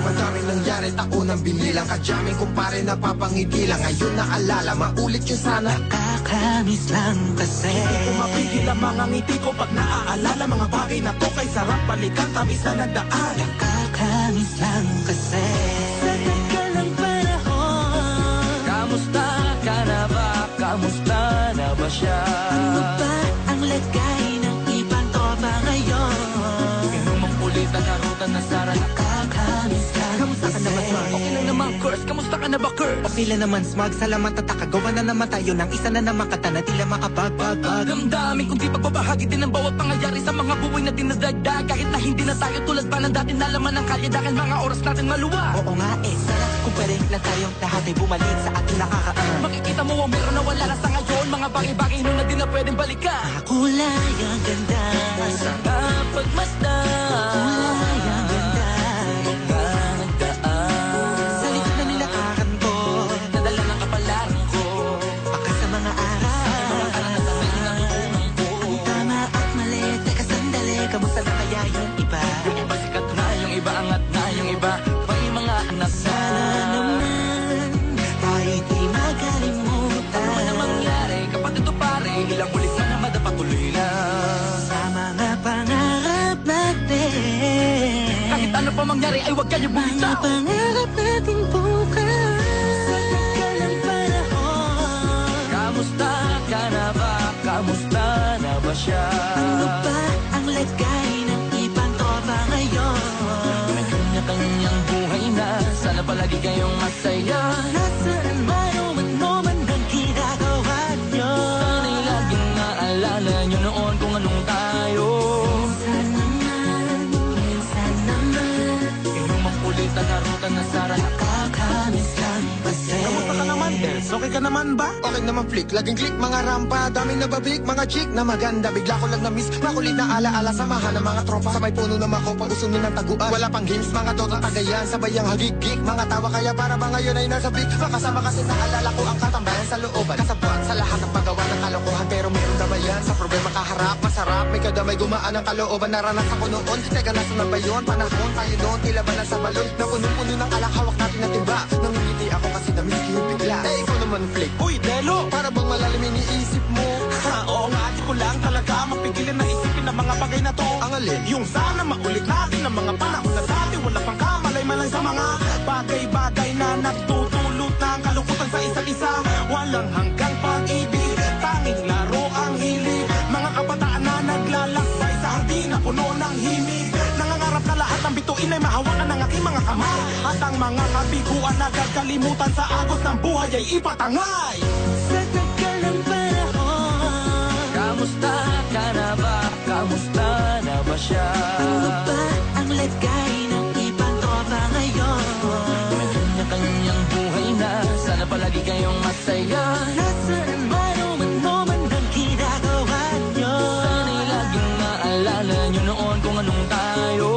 Madaming nangyari, taunang binilang, kadyaming kumpare napapangiti lang. Ngayon naalala, maulit yun sana. Nakakamiss lang kasi Hindi ko mapigil ang mga ngiti ko pag naaalala. Mga bagay na to kay sarap balikan, tabis na nagdaan. Nakakamiss lang kasi sa tagal ng panahon. Kamusta ka na ba? Kamusta na ba siya? Ano ba ang lagay ng ibang tropa ngayon? Inumang ulit ang karutan na sara. Nakakamiss lang Kamusta ka na ba, Smart? Okay lang naman, Curse. Kamusta ka na ba, Curse? Okay lang naman, Smag. Salamat at nakagawa na naman tayo ng isa na naman kata na tila makabagbag. Damdamin kung di pagbabahagi din ang bawat pangyayari sa mga buhay na dinadagdag. Kahit na hindi na tayo tulad pa ng dati, nalaman ng kalye dahil mga oras natin maluwa. Oo nga sana kung pwede lang tayong lahat ay bumalik sa ating nakakaan. Makikita mo ang meron na wala na sa ngayon. Mga bagay-bagay nun na di na pwedeng balikan. kulay ang ganda. Sa pagmasdan, Kulay ang ganda. mga nagdaan. Sa likod na nilakaran ko, Nadala ng kapalaran ko. baka sa mga araw. Mga karanasan na natutunan ko. Tama at mali, teka sandali, kamusta na kaya yung iba? Yung iba sikat na, yung iba angat na, yung iba may mga anak na. Sana naman, tayo'y di makalimutan. Ano man ang mangyari, kapag ito pare, ilang ulit man na madapatuloy na. Sa mga pangarap natin, Kahit ano pa mangyari, ay huwag kayo mga bumitaw. pangarap natin bukas. Sa tagal ng panahon, Kamusta ka na ba? Kamusta na ba siya? ano ba ang lagay ng ibang tropa ngayon? May kanya-kanyang buhay na, sana palagi kayong masaya. Nasaan man o ano man ang ginagawa nyo? Sana'y laging naalala nyo noon kung anong tayo. Minsan naman, Inumang ulit ang karutan na sara. nakakamiss lang kasi. Kamusta ka naman, Des? Okay ka naman ba? Okay naman flick, laging click, mga rampa, daming nabablik, mga chick na maganda. Bigla ko lang na-miss, makulit na alaala, samahan ng mga tropa. Sa may puno na makopa, usuno ng taguan. Wala pang games, mga dota tagayan, sabay ang hagigik. Mga tawa kaya para ba ngayon ay nasa big. Makasama kasi naalala ko ang katambayan sa looban. Kasabwat sa lahat ng paggawa ng kalokohan, pero meron dabayan. Sa problema kaharap, masarap, may kadamay gumaan ang kalooban. Naranasan ko noon, teka nasa na ba yun? Panahon tayo noon, tila ba nasa balon? Na puno-puno ng alak, hawak natin na timba. Nangingiti ako kasi na-miss ko yung bigla. Eh, ikaw naman flick. Uy, Delo! Para bang malalim iniisip mo? Ha, oo nga, di ko lang talaga mapigilan na isipin ang mga bagay na to. Ang alin? Yung sana maulit natin ang mga panahon na dati. Wala pang kamalay-malay sa mga bagay-bagay na nagtutulot ng kalungkutan sa isa't isa. Walang hanggang pag-ibig, tanging laro ang hilig. Mga kabataan na naglalakbay sa hardin na puno ng himig. Nangangarap na lahat ng bituin ay mahawakan ng aking mga kamay. At ang mga kabiguan na gagalimutan sa agos ng buhay ay ipatangay. Sa tagal ng panahon, Kamusta ka na ba? Kamusta na ba siya? ano ba ang lagay ng ibang tropa ngayon? May kanya-kanyang buhay na, sana palagi kayong masaya. Nasaan man o ano man ang ginagawa nyo? Sana'y laging naalala nyo noon kung anong tayo.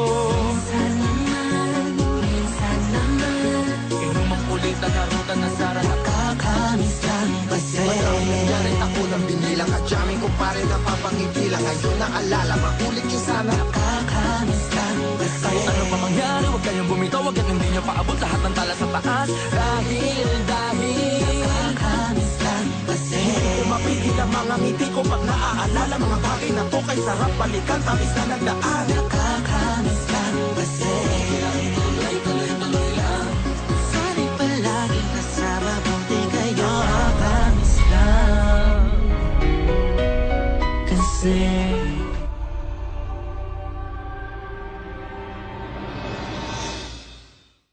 Minsan naman, Inumang ulit ang karutan na sara. nakakamiss lang kasi. Madaming nangyari, taunang binilang, kadyaming kumpare napapangiti lang. Ngayon naalala, maulit yun sana. Nakakamiss lang kasi. Kahit ano pa mangyari, huwag kayong bumitaw. Huwag yan hindi nyo paabot lahat ng tala sa taas. Dahil Nakakamiss lang kasi. Hindi ko mapigil ang mga ngiti ko pag naaalala. Mga bagay na to kay sarap balikan, tabis na nagdaan. Nakakamiss lang kasi. tuloy-tuloy lang. Sana'y palaging kasama, buti kayo. Nakakamiss lang kasi.